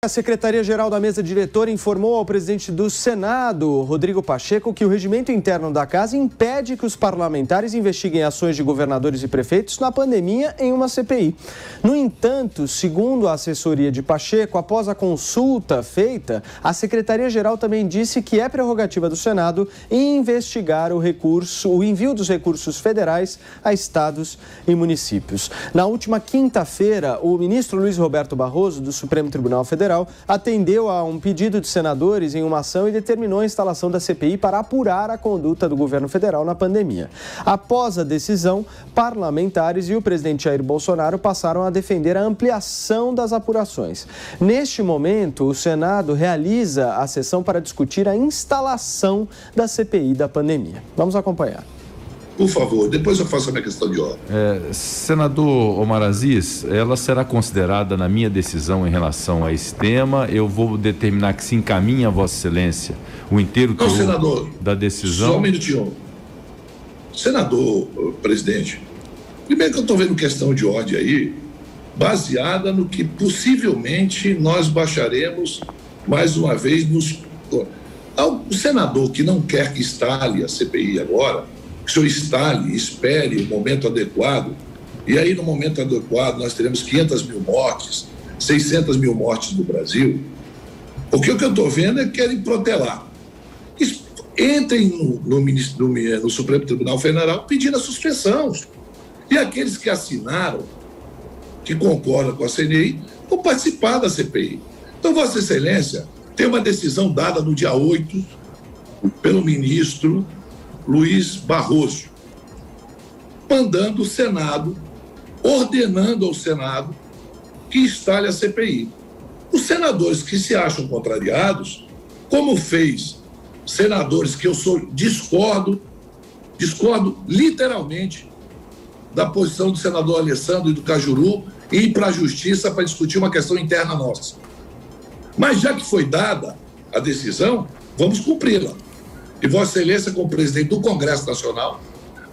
A Secretaria-Geral da Mesa Diretora informou ao presidente do Senado, Rodrigo Pacheco, que o regimento interno da Casa impede que os parlamentares investiguem ações de governadores e prefeitos na pandemia em uma CPI. No entanto, segundo a assessoria de Pacheco, após a consulta feita, a Secretaria-Geral também disse que é prerrogativa do Senado investigar o envio dos recursos federais a estados e municípios. Na última quinta-feira, o ministro Luiz Roberto Barroso, do Supremo Tribunal Federal, atendeu a um pedido de senadores em uma ação e determinou a instalação da CPI para apurar a conduta do governo federal na pandemia. Após a decisão, parlamentares e o presidente Jair Bolsonaro passaram a defender a ampliação das apurações. Neste momento, o Senado realiza a sessão para discutir a instalação da CPI da pandemia. Vamos acompanhar. Por favor, depois eu faço a minha questão de ordem. Senador Omar Aziz, ela será considerada na minha decisão em relação a esse tema. Eu vou determinar que se encaminha a Vossa Excelência o inteiro teor senador, da decisão. Só um minutinho. Senador, presidente, primeiro que eu estou vendo questão de ordem aí, baseada no que possivelmente nós baixaremos mais uma vez o senador que não quer que instale a CPI agora, que o senhor instale, espere o momento adequado, e aí no momento adequado nós teremos 500 mil mortes, 600 mil mortes no Brasil. Porque o que eu estou vendo é que querem protelar. Entrem no Supremo Tribunal Federal pedindo a suspensão. E aqueles que assinaram, que concordam com a CNI, vão participar da CPI. Então, Vossa Excelência, tem uma decisão dada no dia 8 pelo ministro Luiz Barroso, mandando o Senado, ordenando ao Senado que instale a CPI. Os senadores que se acham contrariados, como fez senadores que eu discordo literalmente da posição do senador Alessandro e do Cajuru em ir para a justiça para discutir uma questão interna nossa. Mas já que foi dada a decisão, vamos cumpri-la. E Vossa Excelência, como presidente do Congresso Nacional,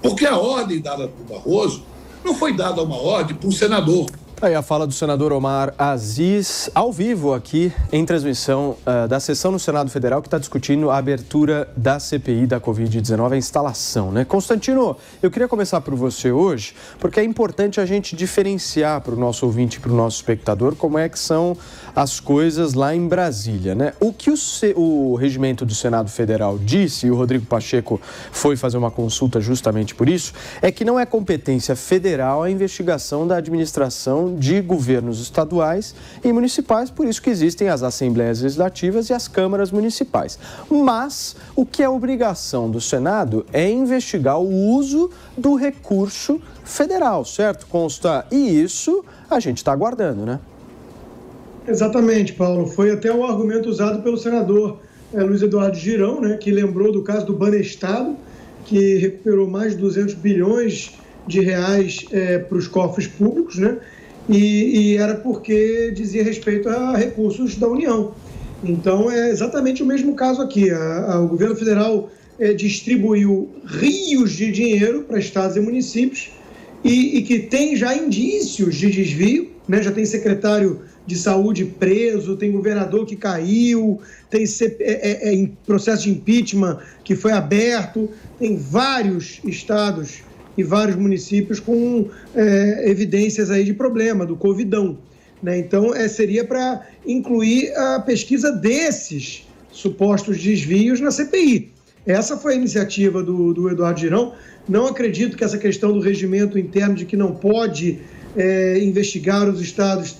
porque a ordem dada por Barroso não foi dada uma ordem para um senador. Aí a fala do senador Omar Aziz, ao vivo aqui, em transmissão da sessão no Senado Federal, que está discutindo a abertura da CPI da Covid-19, a instalação, né? Constantino, eu queria começar por você hoje, porque é importante a gente diferenciar para o nosso ouvinte e para o nosso espectador como é que são as coisas lá em Brasília, né? O que o regimento do Senado Federal disse, e o Rodrigo Pacheco foi fazer uma consulta justamente por isso, é que não é competência federal a investigação da administração de governos estaduais e municipais, por isso que existem as assembleias legislativas e as câmaras municipais. Mas o que é obrigação do Senado é investigar o uso do recurso federal, certo? Consta? E isso a gente está aguardando, né? Exatamente, Paulo. Foi até o argumento usado pelo senador Luiz Eduardo Girão, né, que lembrou do caso do Banestado, que recuperou mais de 200 bilhões de reais para os cofres públicos, né? E era porque dizia respeito a recursos da União. Então, é exatamente o mesmo caso aqui. O governo federal distribuiu rios de dinheiro para estados e municípios e que tem já indícios de desvio, né? Já tem secretário de saúde preso, tem governador que caiu, tem processo de impeachment que foi aberto, tem vários estados e vários municípios com evidências aí de problema, do Covidão, né? Então, seria para incluir a pesquisa desses supostos desvios na CPI. Essa foi a iniciativa do Eduardo Girão. Não acredito que essa questão do regimento interno de que não pode investigar os estados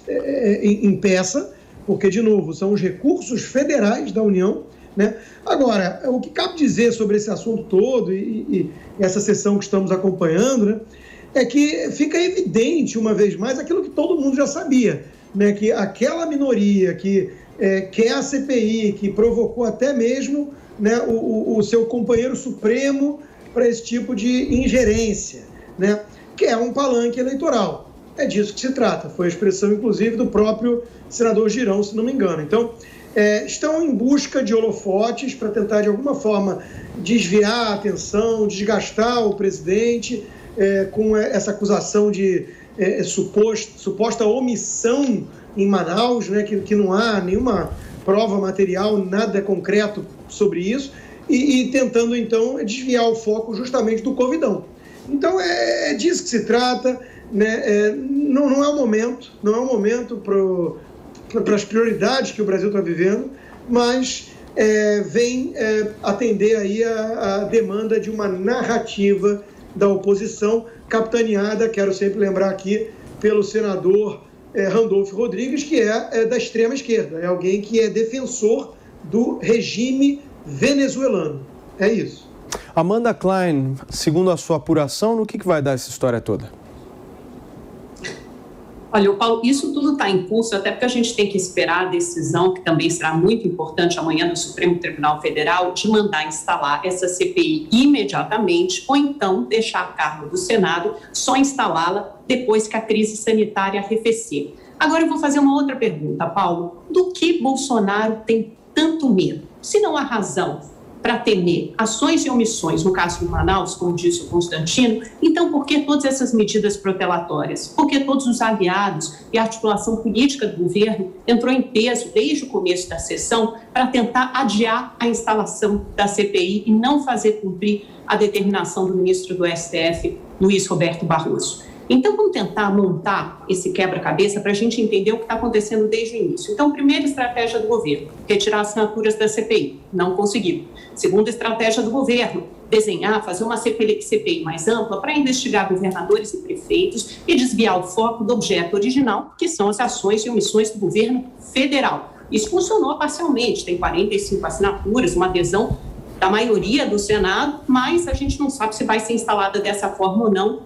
impeça, porque, de novo, são os recursos federais da União, né? Agora, o que cabe dizer sobre esse assunto todo e essa sessão que estamos acompanhando, né, é que fica evidente, uma vez mais, aquilo que todo mundo já sabia, né, que aquela minoria que quer a CPI, que provocou até mesmo, né, o seu companheiro supremo para esse tipo de ingerência, né, que é um palanque eleitoral. É disso que se trata. Foi a expressão, inclusive, do próprio senador Girão, se não me engano. Então, estão em busca de holofotes para tentar, de alguma forma, desviar a atenção, desgastar o presidente com essa acusação de suposta omissão em Manaus, né, que não há nenhuma prova material, nada concreto sobre isso, e tentando, então, desviar o foco justamente do Covidão. Então, é disso que se trata, né? Não é o momento para as prioridades que o Brasil está vivendo, mas vem atender aí a demanda de uma narrativa da oposição, capitaneada, quero sempre lembrar aqui, pelo senador Randolfo Rodrigues, que é da extrema esquerda, é alguém que é defensor do regime venezuelano. É isso. Amanda Klein, segundo a sua apuração, no que vai dar essa história toda? Olha, Paulo, isso tudo está em curso, até porque a gente tem que esperar a decisão, que também será muito importante amanhã do Supremo Tribunal Federal, de mandar instalar essa CPI imediatamente, ou então deixar a cargo do Senado, só instalá-la depois que a crise sanitária arrefecer. Agora eu vou fazer uma outra pergunta, Paulo. Do que Bolsonaro tem tanto medo? Se não há razão para temer ações e omissões, no caso de Manaus, como disse o Constantino, então por que todas essas medidas protelatórias? Porque todos os aliados e a articulação política do governo entrou em peso desde o começo da sessão para tentar adiar a instalação da CPI e não fazer cumprir a determinação do ministro do STF, Luiz Roberto Barroso. Então, vamos tentar montar esse quebra-cabeça para a gente entender o que está acontecendo desde o início. Então, primeira estratégia do governo, retirar assinaturas da CPI. Não conseguiu. Segunda estratégia do governo, desenhar, fazer uma CPI mais ampla para investigar governadores e prefeitos e desviar o foco do objeto original, que são as ações e omissões do governo federal. Isso funcionou parcialmente, tem 45 assinaturas, uma adesão da maioria do Senado, mas a gente não sabe se vai ser instalada dessa forma ou não.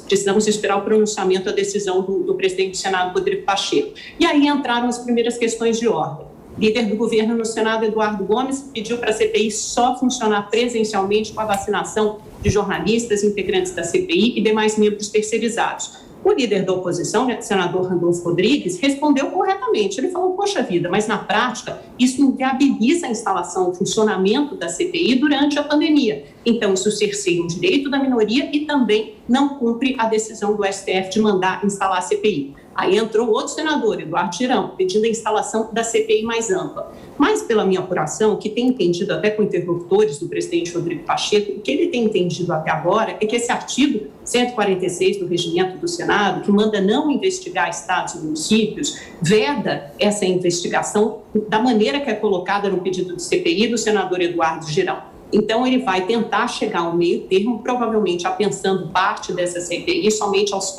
Precisamos esperar o pronunciamento, a decisão do presidente do Senado, Rodrigo Pacheco. E aí entraram as primeiras questões de ordem. Líder do governo no Senado, Eduardo Gomes, pediu para a CPI só funcionar presencialmente com a vacinação de jornalistas, integrantes da CPI e demais membros terceirizados. O líder da oposição, o senador Randolfo Rodrigues, respondeu corretamente. Ele falou, poxa vida, mas na prática isso inviabiliza a instalação, o funcionamento da CPI durante a pandemia. Então isso cerceia o direito da minoria e também não cumpre a decisão do STF de mandar instalar a CPI. Aí entrou outro senador, Eduardo Girão, pedindo a instalação da CPI mais ampla. Mas, pela minha apuração, que tem entendido até com interlocutores do presidente Rodrigo Pacheco, o que ele tem entendido até agora é que esse artigo 146 do Regimento do Senado, que manda não investigar estados e municípios, veda essa investigação da maneira que é colocada no pedido de CPI do senador Eduardo Girão. Então, ele vai tentar chegar ao meio termo, provavelmente apensando parte dessa CPI somente aos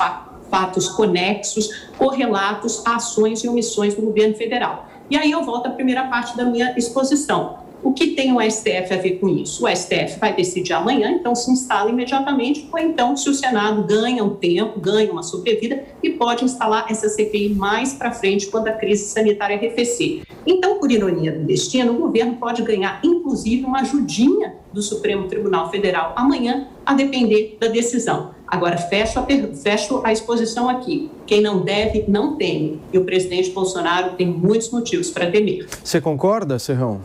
fatos conexos, correlatos a ações e omissões do governo federal. E aí eu volto à primeira parte da minha exposição. O que tem o STF a ver com isso? O STF vai decidir amanhã, então se instala imediatamente, ou então se o Senado ganha um tempo, ganha uma sobrevida e pode instalar essa CPI mais para frente quando a crise sanitária arrefecer. Então, por ironia do destino, o governo pode ganhar, inclusive, uma ajudinha do Supremo Tribunal Federal amanhã, a depender da decisão. Agora, fecho a exposição aqui. Quem não deve, não teme. E o presidente Bolsonaro tem muitos motivos para temer. Você concorda, Serrão?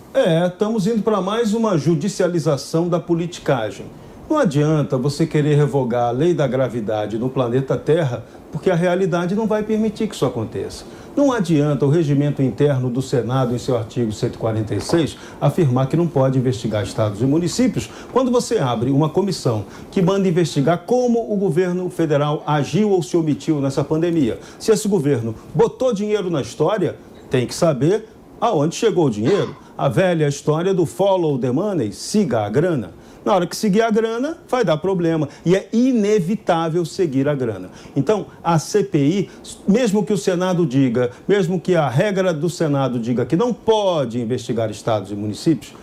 Estamos indo para mais uma judicialização da politicagem. Não adianta você querer revogar a lei da gravidade no planeta Terra, porque a realidade não vai permitir que isso aconteça. Não adianta o regimento interno do Senado, em seu artigo 146, afirmar que não pode investigar estados e municípios quando você abre uma comissão que manda investigar como o governo federal agiu ou se omitiu nessa pandemia. Se esse governo botou dinheiro na história, tem que saber aonde chegou o dinheiro. A velha história do follow the money, siga a grana. Na hora que seguir a grana, vai dar problema. E é inevitável seguir a grana. Então, a CPI, mesmo que o Senado diga, mesmo que a regra do Senado diga que não pode investigar estados e municípios,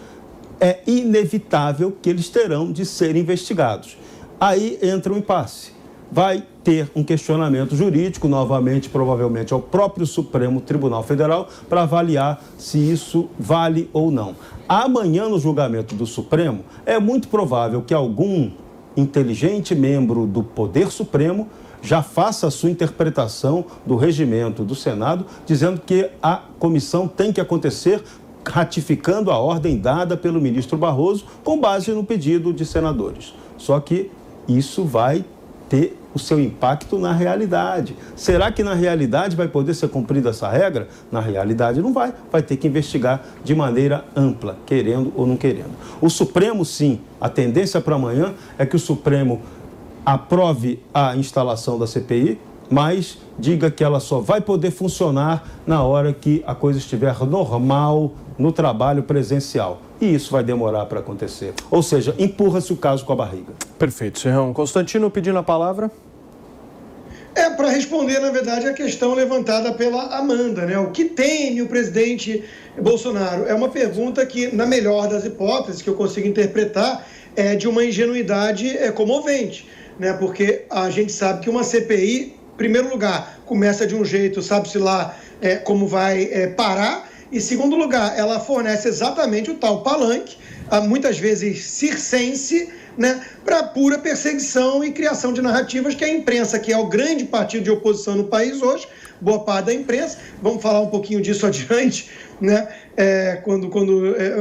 é inevitável que eles terão de ser investigados. Aí entra um impasse. Vai ter um questionamento jurídico, novamente, provavelmente ao próprio Supremo Tribunal Federal, para avaliar se isso vale ou não. Amanhã, no julgamento do Supremo, é muito provável que algum inteligente membro do Poder Supremo já faça a sua interpretação do regimento do Senado, dizendo que a comissão tem que acontecer ratificando a ordem dada pelo ministro Barroso, com base no pedido de senadores. Só que isso vai ter o seu impacto na realidade. Será que na realidade vai poder ser cumprida essa regra? Na realidade não vai. Vai ter que investigar de maneira ampla, querendo ou não querendo. O Supremo, sim, a tendência para amanhã é que o Supremo aprove a instalação da CPI, mas diga que ela só vai poder funcionar na hora que a coisa estiver normal no trabalho presencial. E isso vai demorar para acontecer. Ou seja, empurra-se o caso com a barriga. Perfeito, Serrão. Constantino pedindo a palavra. Para responder, na verdade, a questão levantada pela Amanda, né? O que teme o presidente Bolsonaro? É uma pergunta que, na melhor das hipóteses, que eu consigo interpretar, é de uma ingenuidade comovente, né? Porque a gente sabe que uma CPI, em primeiro lugar, começa de um jeito, sabe-se lá como vai parar, e, em segundo lugar, ela fornece exatamente o tal palanque, muitas vezes circense, né, para pura perseguição e criação de narrativas que a imprensa, que é o grande partido de oposição no país hoje, boa parte da imprensa, vamos falar um pouquinho disso adiante, né, quando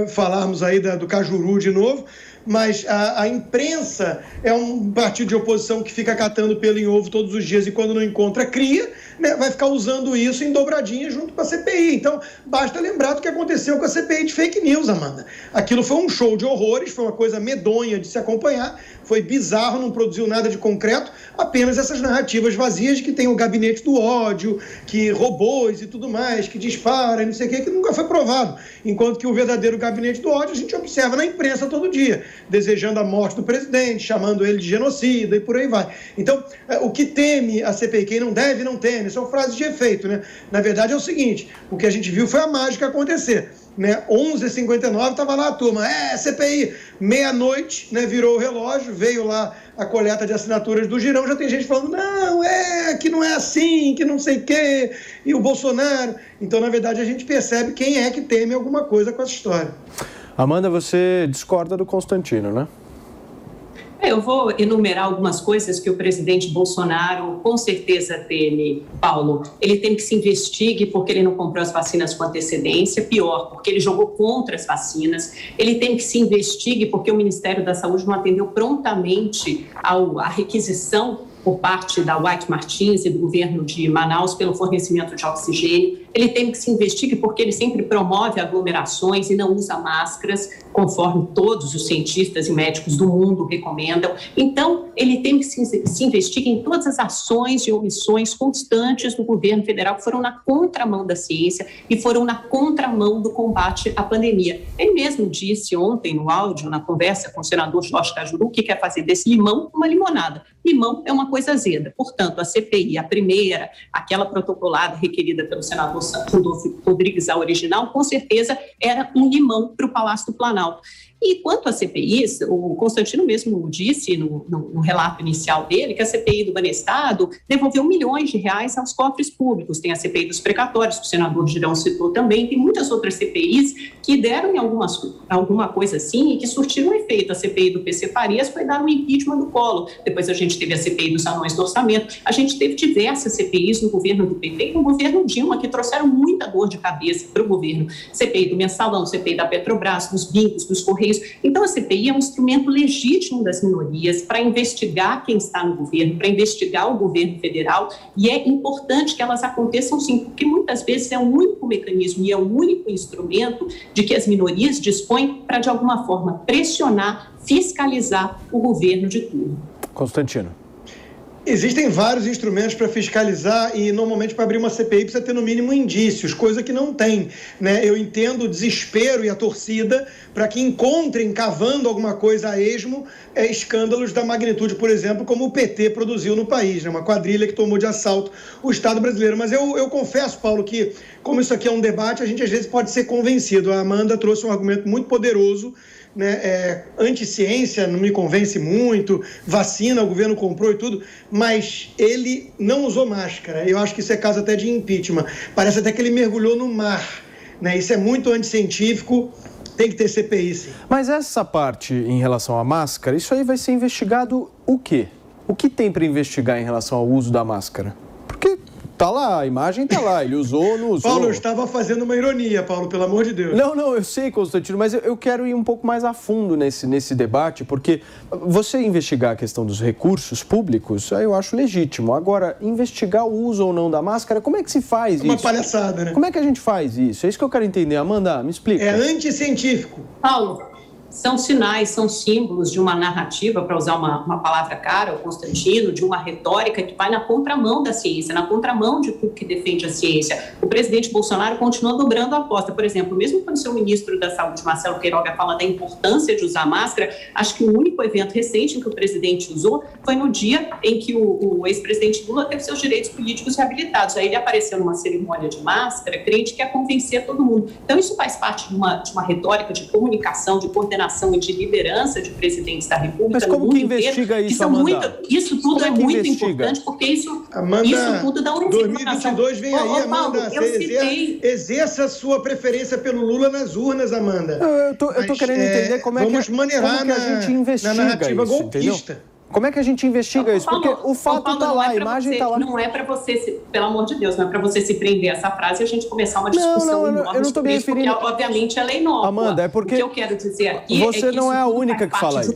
falarmos aí do Cajuru de novo, mas a imprensa é um partido de oposição que fica catando pelo em ovo todos os dias e quando não encontra, cria, né, vai ficar usando isso em dobradinha junto com a CPI. Então, basta lembrar do que aconteceu com a CPI de fake news, Amanda. Aquilo foi um show de horrores, foi uma coisa medonha de se acompanhar, foi bizarro, não produziu nada de concreto, apenas essas narrativas vazias de que tem o gabinete do ódio, que robôs e tudo mais, que dispara e não sei o que nunca foi provado. Enquanto que o verdadeiro gabinete do ódio a gente observa na imprensa todo dia, desejando a morte do presidente, chamando ele de genocida e por aí vai. Então, o que teme a CPI, quem não deve, não teme, são frases de efeito, né? Na verdade é o seguinte, o que a gente viu foi a mágica acontecer, né? 11h59 estava lá a turma, CPI, meia-noite, né? Virou o relógio, veio lá a coleta de assinaturas do Girão, já tem gente falando, não, que não é assim, que não sei o quê, e o Bolsonaro. Então, na verdade, a gente percebe quem é que teme alguma coisa com essa história. Amanda, você discorda do Constantino, né? Eu vou enumerar algumas coisas que o presidente Bolsonaro com certeza teme, Paulo. Ele tem que se investigue porque ele não comprou as vacinas com antecedência, pior, porque ele jogou contra as vacinas. Ele tem que se investigue porque o Ministério da Saúde não atendeu prontamente à requisição por parte da White Martins e do governo de Manaus pelo fornecimento de oxigênio. Ele tem que se investigue porque ele sempre promove aglomerações e não usa máscaras, conforme todos os cientistas e médicos do mundo recomendam. Então, ele tem que se investigue em todas as ações e omissões constantes do governo federal que foram na contramão da ciência e foram na contramão do combate à pandemia. Ele mesmo disse ontem no áudio, na conversa com o senador Jorge Cajuru, que quer fazer desse limão uma limonada. Limão é uma coisa azeda. Portanto, a CPI, a primeira, aquela protocolada requerida pelo senador Randolfo Rodrigues, a original, com certeza era um limão para o Palácio do Planalto. E quanto à CPI, o Constantino mesmo disse no relato inicial dele que a CPI do Banestado devolveu milhões de reais aos cofres públicos. Tem a CPI dos precatórios, que o senador Girão citou também, tem muitas outras CPIs que deram em alguma coisa assim e que surtiram efeito. A CPI do PC Farias foi dar um impeachment do Collor. Depois a gente teve a CPI dos anões do orçamento. A gente teve diversas CPIs no governo do PT e no governo Dilma que trouxeram muita dor de cabeça para o governo. CPI do Mensalão, CPI da Petrobras, dos bingos, dos Correios. Então, a CPI é um instrumento legítimo das minorias para investigar quem está no governo, para investigar o governo federal, e é importante que elas aconteçam sim, porque muitas vezes é o único mecanismo e é o único instrumento de que as minorias dispõem para, de alguma forma, pressionar, fiscalizar o governo de turno. Constantino. Existem vários instrumentos para fiscalizar e, normalmente, para abrir uma CPI precisa ter, no mínimo, indícios, coisa que não tem, né? Eu entendo o desespero e a torcida para que encontrem, cavando alguma coisa a esmo, escândalos da magnitude, por exemplo, como o PT produziu no país, né? Uma quadrilha que tomou de assalto o Estado brasileiro. Mas eu confesso, Paulo, que, como isso aqui é um debate, a gente, às vezes, pode ser convencido. A Amanda trouxe um argumento muito poderoso, né, anti-ciência, não me convence muito, vacina, o governo comprou e tudo, mas ele não usou máscara. Eu acho que isso é caso até de impeachment. Parece até que ele mergulhou no mar, né? Isso é muito anticientífico, tem que ter CPI, sim. Mas essa parte em relação à máscara, isso aí vai ser investigado o quê? O que tem para investigar em relação ao uso da máscara? Porque Tá lá, a imagem tá lá, ele usou ou não usou. Paulo, eu estava fazendo uma ironia, Paulo, pelo amor de Deus. Não, eu sei, Constantino, mas eu quero ir um pouco mais a fundo nesse debate, porque você investigar a questão dos recursos públicos, eu acho legítimo. Agora, investigar o uso ou não da máscara, como é que se faz isso? Uma palhaçada, né? Como é que a gente faz isso? É isso que eu quero entender. Amanda, me explica. É anticientífico. Paulo, são sinais, são símbolos de uma narrativa, para usar uma palavra cara, o Constantino, de uma retórica que vai na contramão da ciência, na contramão de tudo que defende a ciência. O presidente Bolsonaro continua dobrando a aposta. Por exemplo, mesmo quando o seu ministro da Saúde, Marcelo Queiroga, fala da importância de usar máscara, acho que o único evento recente em que o presidente usou foi no dia em que o ex-presidente Lula teve seus direitos políticos reabilitados. Aí ele apareceu numa cerimônia de máscara, crente que ia convencer todo mundo. Então, isso faz parte de uma retórica de comunicação, de coordenação e de liderança de presidentes da República. Mas como que investiga isso, Amanda? Isso tudo é muito importante, porque isso tudo dá uma informação. 2022 vem aí, Amanda. Exerça a sua preferência pelo Lula nas urnas, Amanda. Eu tô querendo entender como é que a gente investiga na narrativa isso, golpista. Entendeu? Como é que a gente investiga isso? Porque o fato está lá, a imagem está lá. Não é para você, pelo amor de Deus, não é para você se prender a essa frase e a gente começar uma discussão enorme. Eu não estou me referindo. Porque, obviamente, ela é inócua. Amanda, é porque. O que eu quero dizer aqui você é que não é a única que fala isso.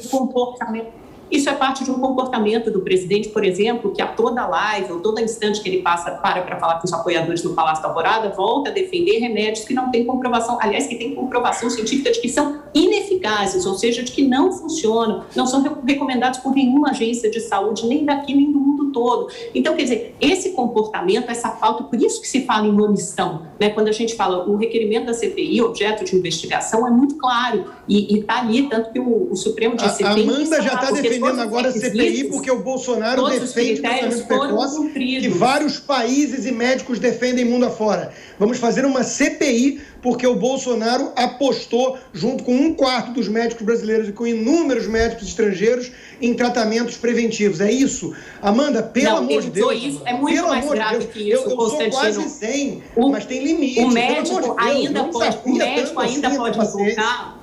Isso é parte de um comportamento do presidente, por exemplo, que a toda live, ou todo instante que ele passa para falar com os apoiadores no Palácio da Alvorada, volta a defender remédios que não têm comprovação, aliás, que têm comprovação científica de que são ineficazes, ou seja, de que não funcionam, não são recomendados por nenhuma agência de saúde, nem daqui, nem do mundo todo. Então, quer dizer, esse comportamento, essa falta, por isso que se fala em omissão, né? Quando a gente fala o requerimento da CPI, objeto de investigação, é muito claro, e está ali, tanto que o Supremo disse... A Amanda já está defendendo agora a CPI porque o Bolsonaro defende o tratamento precoce que vários países e médicos defendem mundo afora. Vamos fazer uma CPI porque o Bolsonaro apostou, junto com 1/4 dos médicos brasileiros e com inúmeros médicos estrangeiros, em tratamentos preventivos. É isso? Amanda, pelo amor de Deus. Isso é muito mais grave que isso, Constantino. Eu sou quase 100, mas tem limite. O médico ainda pode invocar...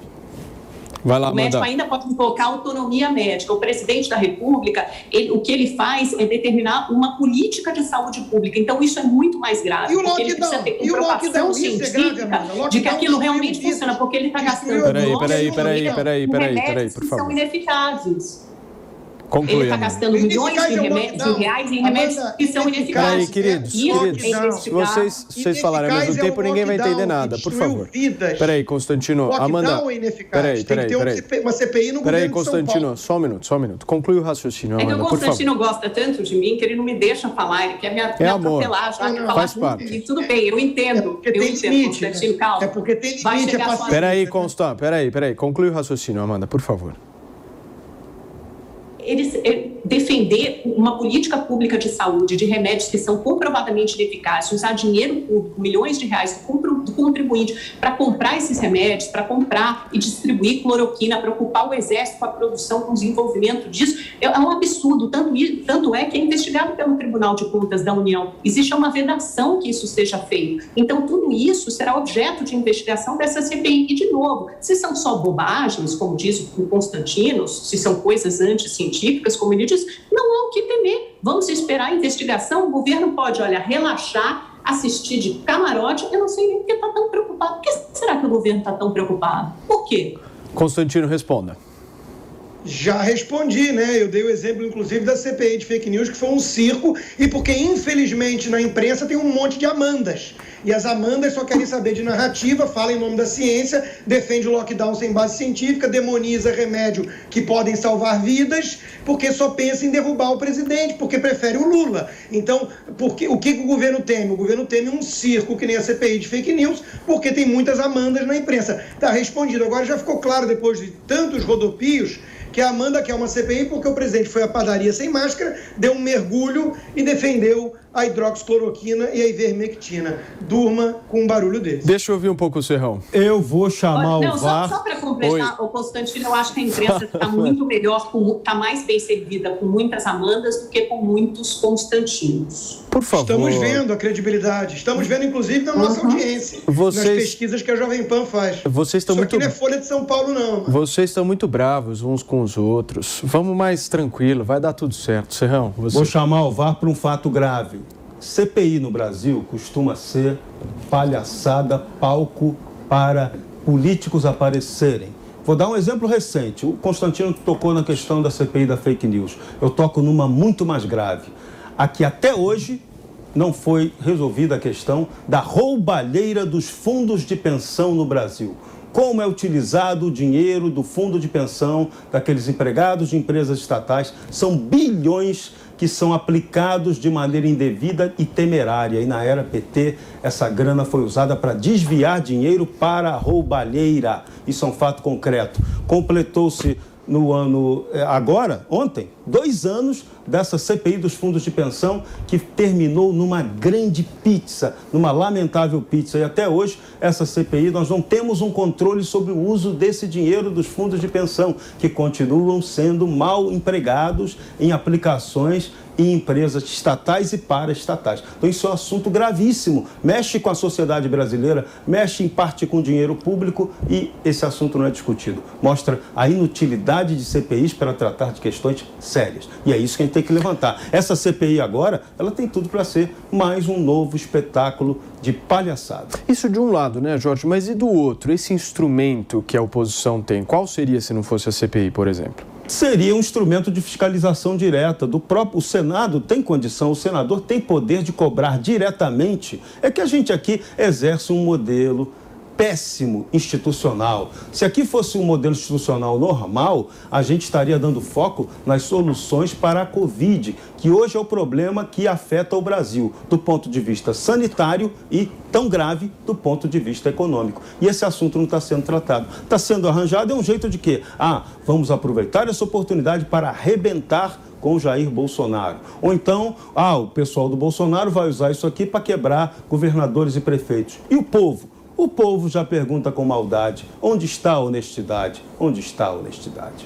Vai lá, o médico ainda pode invocar autonomia médica. O presidente da República, o que ele faz é determinar uma política de saúde pública. Então, isso é muito mais grave. Porque ele precisa ter comprovação científica de que aquilo realmente funciona, porque ele está gastando Peraí, por favor. Que são ineficazes. Conclui, ele está gastando milhões de reais em remédios que são ineficazes. Queridos, se vocês falarem ao mesmo tempo, ninguém vai entender nada, por favor. Peraí, Constantino, Amanda. Peraí. Uma CPI no governo Constantino, só um minuto. Conclui o raciocínio, Amanda, que o Constantino gosta tanto de mim que ele não me deixa falar, ele quer me atropelar, já que faz parte. E tudo bem, eu entendo. Constantino, calma. É porque tem limite. Peraí, Constantino, peraí. Conclui o raciocínio, Amanda, por favor. Defender uma política pública de saúde, de remédios que são comprovadamente ineficazes, usar dinheiro público, milhões de reais do contribuinte para comprar esses remédios, para comprar e distribuir cloroquina, para ocupar o exército com a produção, com o desenvolvimento disso, é um absurdo. Tanto é que é investigado pelo Tribunal de Contas da União. Existe uma vedação que isso seja feito. Então, tudo isso será objeto de investigação dessa CPI. E, de novo, se são só bobagens, como diz o Constantino, se são coisas anticientíficas, como ele diz, não há o que temer. Vamos esperar a investigação. O governo pode, relaxar, assistir de camarote. Eu não sei nem porque está tão preocupado. Por que será que o governo está tão preocupado? Por quê? Constantino, responda. Já respondi, né? Eu dei o exemplo, inclusive, da CPI de fake news, que foi um circo, e porque, infelizmente, na imprensa tem um monte de Amandas. E as Amandas só querem saber de narrativa, fala em nome da ciência, defende o lockdown sem base científica, demoniza remédio que podem salvar vidas, porque só pensa em derrubar o presidente, porque prefere o Lula. Então, o que o governo teme? O governo teme um circo, que nem a CPI de fake news, porque tem muitas Amandas na imprensa. Tá respondido. Agora já ficou claro, depois de tantos rodopios, que a Amanda quer uma CPI porque o presidente foi à padaria sem máscara, deu um mergulho e defendeu a hidroxicloroquina e a ivermectina. Durma com um barulho desse. Deixa eu ouvir um pouco o Serrão. Eu vou chamar o VAR... Só para completar, o Constantino, eu acho que a imprensa está muito melhor, está mais bem servida com muitas Amandas do que com muitos Constantinos. Por favor. Estamos vendo a credibilidade. Estamos vendo, inclusive, na nossa audiência. Nas pesquisas que a Jovem Pan faz. Isso aqui não é Folha de São Paulo, não. Vocês estão muito bravos uns com os outros. Vamos mais tranquilo, vai dar tudo certo. Serrão, você... Vou chamar o VAR para um fato grave. CPI no Brasil costuma ser palhaçada, palco para políticos aparecerem. Vou dar um exemplo recente. O Constantino tocou na questão da CPI da fake news. Eu toco numa muito mais grave. Aqui até hoje não foi resolvida a questão da roubalheira dos fundos de pensão no Brasil. Como é utilizado o dinheiro do fundo de pensão daqueles empregados de empresas estatais? São bilhões que são aplicados de maneira indevida e temerária. E na era PT, essa grana foi usada para desviar dinheiro para a roubalheira. Isso é um fato concreto. Completou-se no ano, agora, ontem, 2 anos dessa CPI dos fundos de pensão que terminou numa grande pizza, numa lamentável pizza. E até hoje, essa CPI, nós não temos um controle sobre o uso desse dinheiro dos fundos de pensão, que continuam sendo mal empregados em aplicações em empresas estatais e paraestatais. Então isso é um assunto gravíssimo, mexe com a sociedade brasileira, mexe em parte com o dinheiro público e esse assunto não é discutido. Mostra a inutilidade de CPIs para tratar de questões sérias. E é isso que a gente tem que levantar. Essa CPI agora, ela tem tudo para ser mais um novo espetáculo de palhaçada. Isso de um lado, né, Jorge? Mas e do outro? Esse instrumento que a oposição tem, qual seria se não fosse a CPI, por exemplo? Seria um instrumento de fiscalização direta do próprio. O Senado tem condição, o senador tem poder de cobrar diretamente. É que a gente aqui exerce um modelo péssimo institucional. Se aqui fosse um modelo institucional normal, a gente estaria dando foco nas soluções para a Covid, que hoje é o problema que afeta o Brasil, do ponto de vista sanitário e tão grave do ponto de vista econômico. E esse assunto não está sendo tratado. Está sendo arranjado, é um jeito de quê? Vamos aproveitar essa oportunidade para arrebentar com o Jair Bolsonaro. Ou então, o pessoal do Bolsonaro vai usar isso aqui para quebrar governadores e prefeitos. E o povo? O povo já pergunta com maldade, onde está a honestidade? Onde está a honestidade?